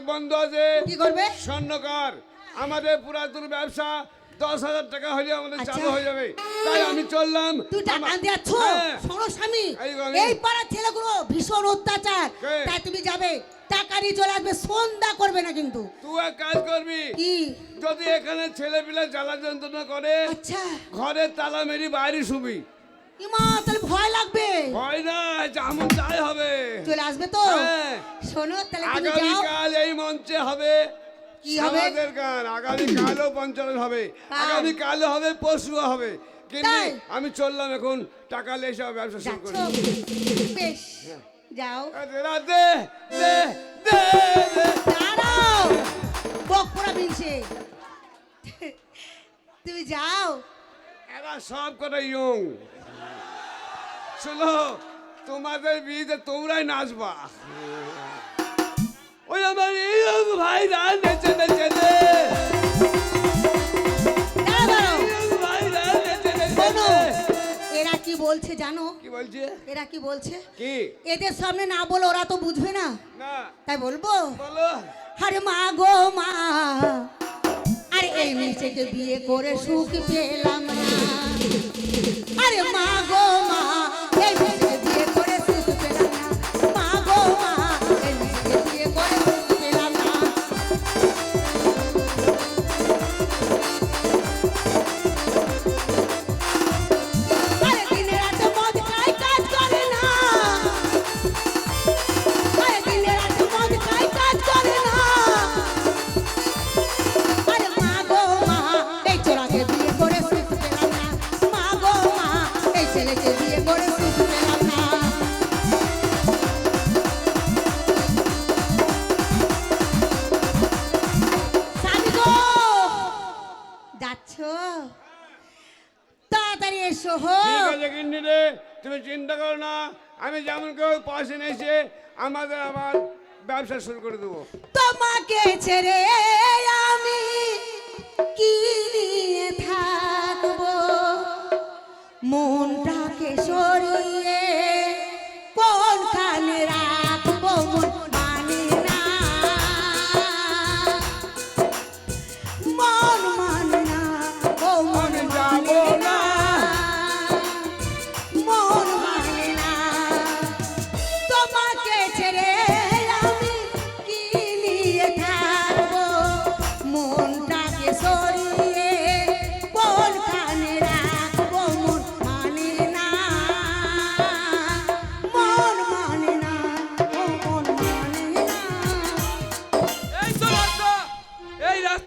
বন্ধ আছে। কি করবে? স্বর্ণকার। আমাদের পুরাতন ব্যবসা 10,000 টাকা হলে আমাদের আচ্ছা। চালু হয়ে যাবে, তাই আমি চললাম। তুই টাকা দিয়েছ? হ্যাঁ। শোনো স্বামী, আমি- এই পাড়ার ছেলেগুলো ভীষণ অত্যাচার, কে? তাই তুমি যাবে, টাকা নিয়ে চলে আসবে, সন্ধ্যা করবে না কিন্তু। তুই এক কাজ করবি, কি? যদি এখানে ছেলে পিলে জ্বালা যন্ত্রণা করে আচ্ছা। ঘরে তালা মেরি বাইরে শুবি। ইমা, তাহলে ভয় লাগবে। ভয় না, যেমন যাই হবে। চলে আসবে তো? হ্যাঁ। শোনো তাহলে তুমি যাও। আগামীকাল এই মঞ্চে হবে কি হবে? আমাদের গান। আগামীকালও পঞ্চায়েত হবে, আগামীকালও হবে, পরশুও হবে। কিন্তু তাই? আমি চললাম এখন, টাকা লেসে ব্যবসা শুরু করি। যাচ্ছো? বেশ, যাও। দে দে দে দে দে। দাঁড়াও, বক পড়া বিনছে। তুমি যাও। এরা সব কটা ইয়ং। শোনো, তোমাদের বিয়েতে তোমরাই নাচবা। ওই আমার ইয়ং ভাইরা নেচে নেচে নে। দাঁড়াও, দাঁড়াও। ইয়ং ভাইরা নেচে নেচে শোনো, নে। এরা কি বলছে জানো? কি বলছে? এরা কি বলছে? কি? এদের সামনে না বলো, ওরা তো বুঝবে না, না, তাই বলবো। বলো। আরে মা গো মা, আরে এই মেয়েকে বিয়ে করে সুখ পেলাম না। আরে মা গো মা, এই মেয়েকে বিয়ে করে সুখ পেলাম না। মা গো মা, এই মেয়েকে বিয়ে করে সুখ পেলাম না। আরে দিনে রাতে মদ খায়, কাজ করে না। আরে দিনে রাতে মদ খায়, কাজ করে না। আরে মা গো মা, এই ছোড়াকে বিয়ে করে সুখ পেলাম না। মা গো মা, এই ছেলেকে বিয়ে করে সুখ পেলাম না। স্বামী গো, যাচ্ছ? তাড়াতাড়ি এসো হো। ঠিক আছে গিন্নি রে, তুমি চিন্তা করো না, আমি যেমন কেউ পয়সা নিয়েছে আমাদের আবার ব্যবসা শুরু করে দেবো। তোমাকে ছেড়ে আমি কি নিয়ে থাকবো, মনটাকে সরিয়ে